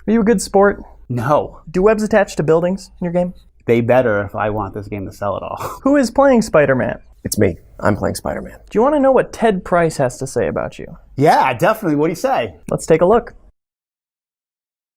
Are you a good sport? No. Do webs attach to buildings in your game? They better if I want this game to sell at all. Who is playing Spider-Man? It's me. I'm playing Spider-Man. Do you want to know what Ted Price has to say about you? Yeah, definitely. What do you say? Let's take a look.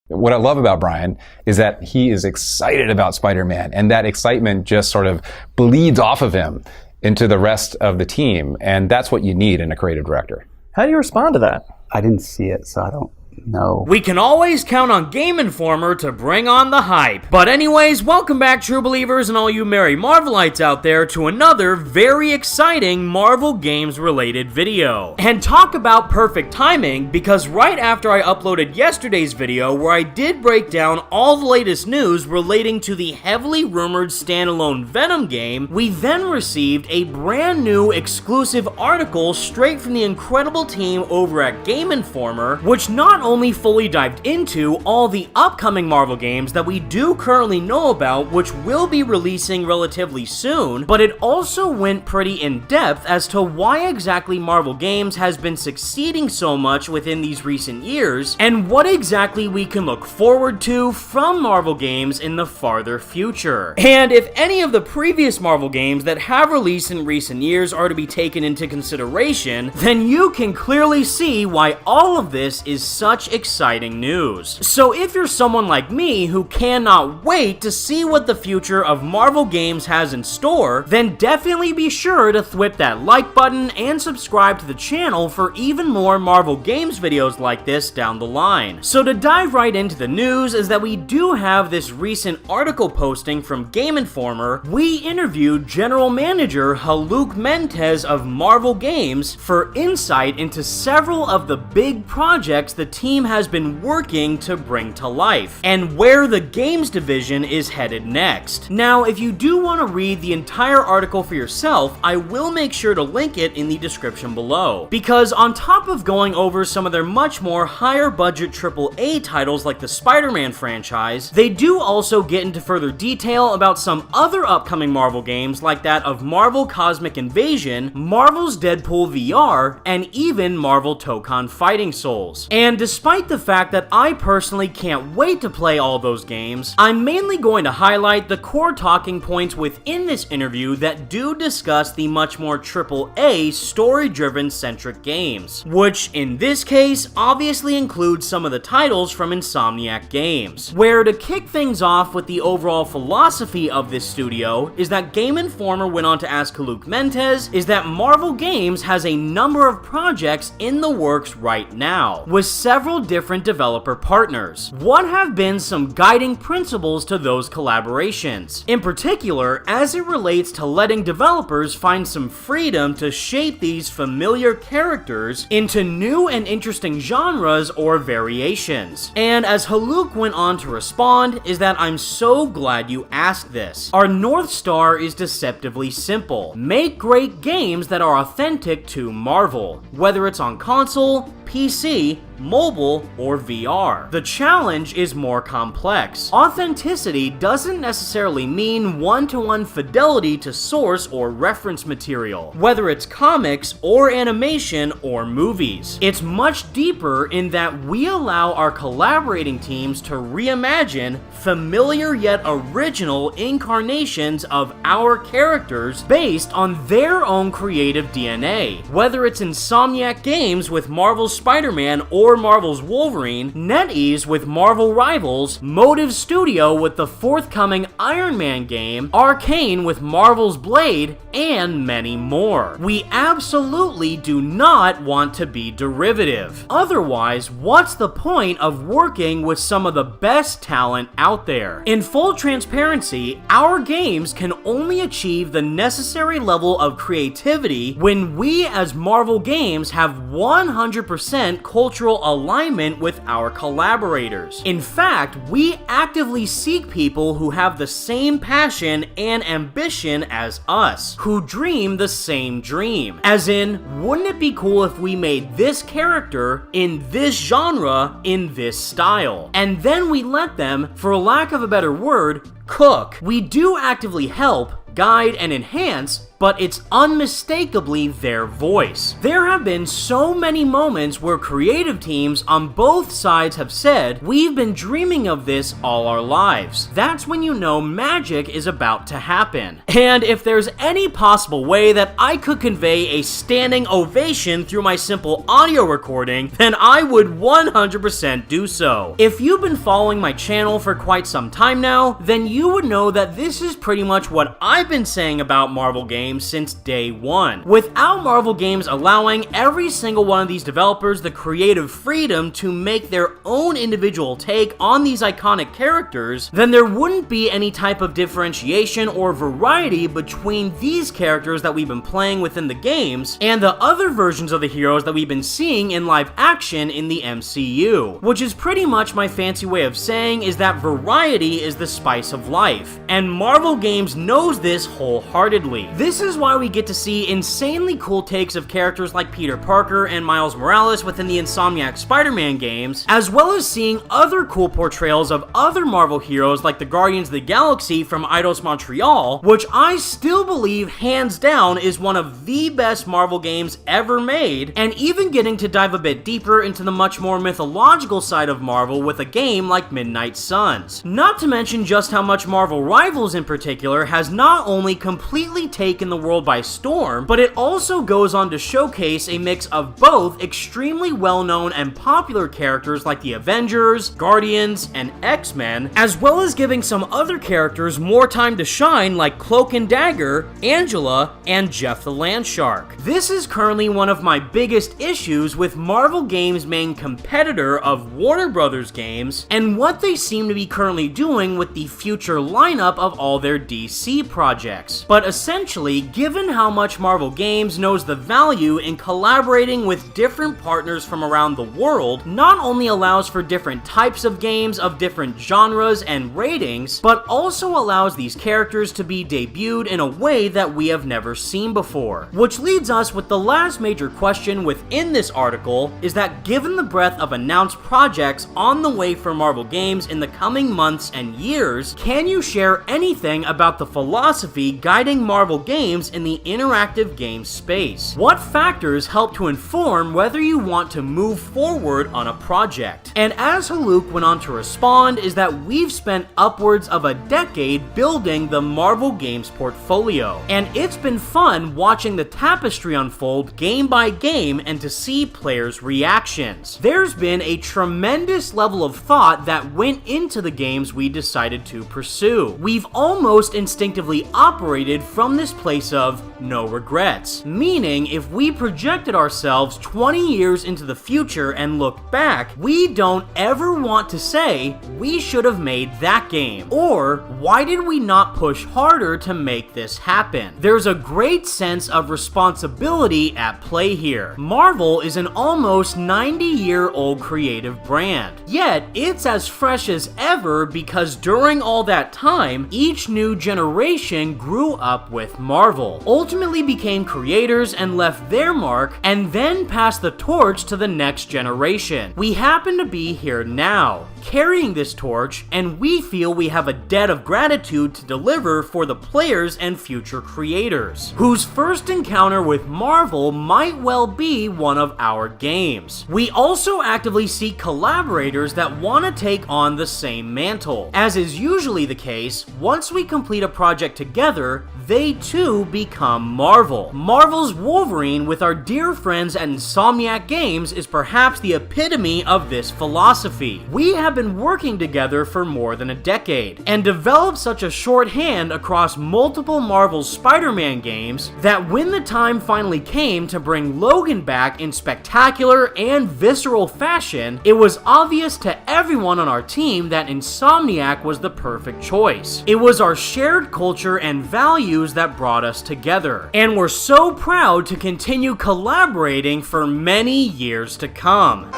What I love about Brian is that he is excited about Spider-Man, and that excitement just sort of bleeds off of him into the rest of the team, and that's what you need in a creative director. How do you respond to that? I didn't see it, so I don't know. We can always count on Game Informer to bring on the hype. But anyways, welcome back, true believers and all you merry Marvelites out there, to another very exciting Marvel Games related video. And talk about perfect timing, because right after I uploaded yesterday's video where I did break down all the latest news relating to the heavily rumored standalone Venom game, we then received a brand new exclusive article straight from the incredible team over at Game Informer, which not only fully dived into all the upcoming Marvel games that we do currently know about, which will be releasing relatively soon, but it also went pretty in depth as to why exactly Marvel Games has been succeeding so much within these recent years, and what exactly we can look forward to from Marvel Games in the farther future. And if any of the previous Marvel games that have released in recent years are to be taken into consideration, then you can clearly see why all of this is such exciting news. So if you're someone like me who cannot wait to see what the future of Marvel Games has in store, then definitely be sure to thwip that like button and subscribe to the channel for even more Marvel Games videos like this down the line. So to dive right into the news is that we do have this recent article posting from Game Informer. We interviewed General Manager Haluk Mendez of Marvel Games for insight into several of the big projects the team has been working to bring to life, and where the games division is headed next. Now, if you do want to read the entire article for yourself, I will make sure to link it in the description below, because on top of going over some of their much more higher budget AAA titles like the Spider-Man franchise, they do also get into further detail about some other upcoming Marvel games like that of Marvel Cosmic Invasion, Marvel's Deadpool VR, and even Marvel Tokon Fighting Souls. And despite the fact that I personally can't wait to play all those games, I'm mainly going to highlight the core talking points within this interview that do discuss the much more AAA story-driven centric games, which in this case obviously includes some of the titles from Insomniac games. Where to kick things off with the overall philosophy of this studio is that Game Informer went on to ask Haluk Mendez is that Marvel Games has a number of projects in the works right now, with several different developer partners. What have been some guiding principles to those collaborations? In particular, as it relates to letting developers find some freedom to shape these familiar characters into new and interesting genres or variations. And as Haluk went on to respond, is that I'm so glad you asked this. Our North Star is deceptively simple. Make great games that are authentic to Marvel, whether it's on console, PC, mobile, or VR. The challenge is more complex. Authenticity doesn't necessarily mean one-to-one fidelity to source or reference material, whether it's comics or animation or movies. It's much deeper in that we allow our collaborating teams to reimagine familiar yet original incarnations of our characters based on their own creative DNA. Whether it's Insomniac Games with Marvel's Spider-Man or Marvel's Wolverine, NetEase with Marvel Rivals, Motive Studio with the forthcoming Iron Man game, Arcane with Marvel's Blade, and many more. We absolutely do not want to be derivative. Otherwise, what's the point of working with some of the best talent out there? In full transparency, our games can only achieve the necessary level of creativity when we as Marvel Games have 100% cultural alignment with our collaborators. In fact, we actively seek people who have the same passion and ambition as us, who dream the same dream. As in, wouldn't it be cool if we made this character in this genre in this style? And then we let them, for lack of a better word, cook. We do actively help, guide, and enhance but it's unmistakably their voice. There have been so many moments where creative teams on both sides have said, "We've been dreaming of this all our lives." That's when you know magic is about to happen. And if there's any possible way that I could convey a standing ovation through my simple audio recording, then I would 100% do so. If you've been following my channel for quite some time now, then you would know that this is pretty much what I've been saying about Marvel games since day one. Without Marvel games allowing every single one of these developers the creative freedom to make their own individual take on these iconic characters, then there wouldn't be any type of differentiation or variety between these characters that we've been playing within the games and the other versions of the heroes that we've been seeing in live action in the MCU. Which is pretty much my fancy way of saying is that variety is the spice of life, and Marvel games knows this wholeheartedly. This is why we get to see insanely cool takes of characters like Peter Parker and Miles Morales within the Insomniac Spider-Man games, as well as seeing other cool portrayals of other Marvel heroes like the Guardians of the Galaxy from Eidos Montreal, which I still believe hands down is one of the best Marvel games ever made, and even getting to dive a bit deeper into the much more mythological side of Marvel with a game like Midnight Suns. Not to mention just how much Marvel Rivals in particular has not only completely taken the world by storm, but it also goes on to showcase a mix of both extremely well-known and popular characters like the Avengers, Guardians, and X-Men, as well as giving some other characters more time to shine like Cloak and Dagger, Angela, and Jeff the Landshark. This is currently one of my biggest issues with Marvel Games' main competitor of Warner Brothers games, and what they seem to be currently doing with the future lineup of all their DC projects. But essentially, given how much Marvel Games knows the value in collaborating with different partners from around the world, not only allows for different types of games of different genres and ratings, but also allows these characters to be debuted in a way that we have never seen before. Which leads us with the last major question within this article, is that given the breadth of announced projects on the way for Marvel Games in the coming months and years, can you share anything about the philosophy guiding Marvel Games in the interactive game space? What factors help to inform whether you want to move forward on a project? And as Haluk went on to respond, is that we've spent upwards of a decade building the Marvel Games portfolio, and it's been fun watching the tapestry unfold game by game and to see players' reactions. There's been a tremendous level of thought that went into the games we decided to pursue. We've almost instinctively operated from this place of no regrets, meaning if we projected ourselves 20 years into the future and look back, we don't ever want to say, we should have made that game, or why did we not push harder to make this happen? There's a great sense of responsibility at play here. Marvel is an almost 90-year-old creative brand, yet it's as fresh as ever because during all that time, each new generation grew up with Marvel, ultimately became creators and left their mark, and then passed the torch to the next generation. We happen to be here now, carrying this torch, and we feel we have a debt of gratitude to deliver for the players and future creators, whose first encounter with Marvel might well be one of our games. We also actively seek collaborators that want to take on the same mantle. As is usually the case, once we complete a project together, they too become Marvel. Marvel's Wolverine with our dear friends at Insomniac Games is perhaps the epitome of this philosophy. We have been working together for more than a decade, and developed such a shorthand across multiple Marvel Spider-Man games that when the time finally came to bring Logan back in spectacular and visceral fashion, it was obvious to everyone on our team that Insomniac was the perfect choice. It was our shared culture and values that brought us together, and we're so proud to continue collaborating for many years to come.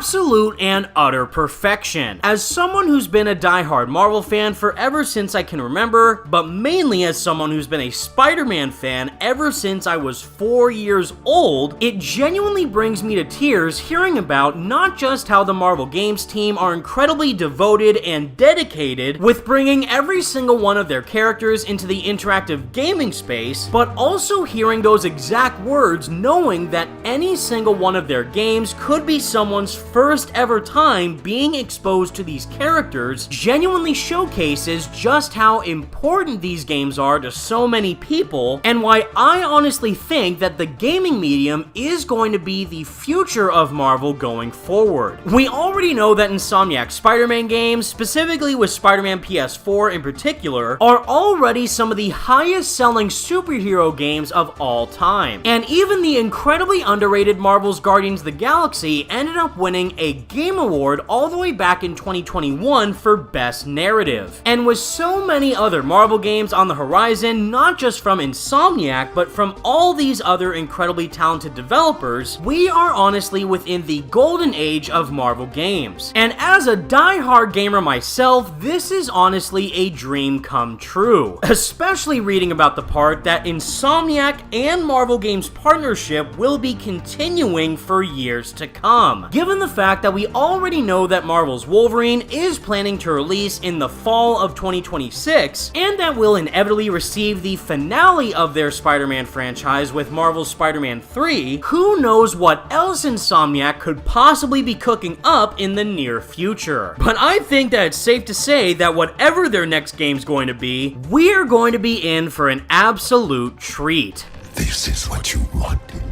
absolute and utter perfection. As someone who's been a diehard Marvel fan for ever since I can remember, but mainly as someone who's been a Spider-Man fan ever since I was 4 years old, it genuinely brings me to tears hearing about not just how the Marvel Games team are incredibly devoted and dedicated with bringing every single one of their characters into the interactive gaming space, but also hearing those exact words knowing that any single one of their games could be someone's first ever time being exposed to these characters genuinely showcases just how important these games are to so many people, and why I honestly think that the gaming medium is going to be the future of Marvel going forward. We already know that Insomniac Spider-Man games, specifically with Spider-Man PS4 in particular, are already some of the highest selling superhero games of all time. And even the incredibly underrated Marvel's Guardians of the Galaxy ended up winning a Game Award all the way back in 2021 for Best Narrative. And with so many other Marvel games on the horizon, not just from Insomniac, but from all these other incredibly talented developers, we are honestly within the golden age of Marvel games. And as a die-hard gamer myself, this is honestly a dream come true. Especially reading about the part that Insomniac and Marvel Games partnership will be continuing for years to come. Given the fact that we already know that Marvel's Wolverine is planning to release in the fall of 2026, and that will inevitably receive the finale of their Spider-Man franchise with Marvel's Spider-Man 3, who knows what else Insomniac could possibly be cooking up in the near future. But I think that it's safe to say that whatever their next game's going to be, we're going to be in for an absolute treat. This is what you wanted,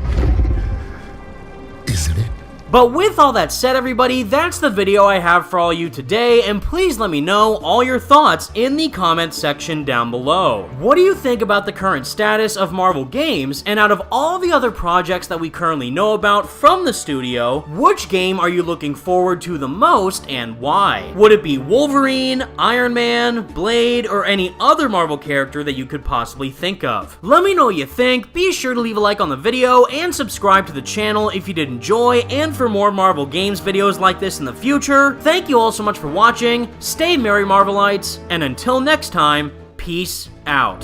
isn't it? But with all that said, everybody, that's the video I have for all you today, and please let me know all your thoughts in the comments section down below. What do you think about the current status of Marvel Games, and out of all the other projects that we currently know about from the studio, which game are you looking forward to the most and why? Would it be Wolverine, Iron Man, Blade, or any other Marvel character that you could possibly think of? Let me know what you think, be sure to leave a like on the video, and subscribe to the channel if you did enjoy, and for more Marvel Games videos like this in the future. Thank you all so much for watching, stay merry Marvelites, and until next time, peace out.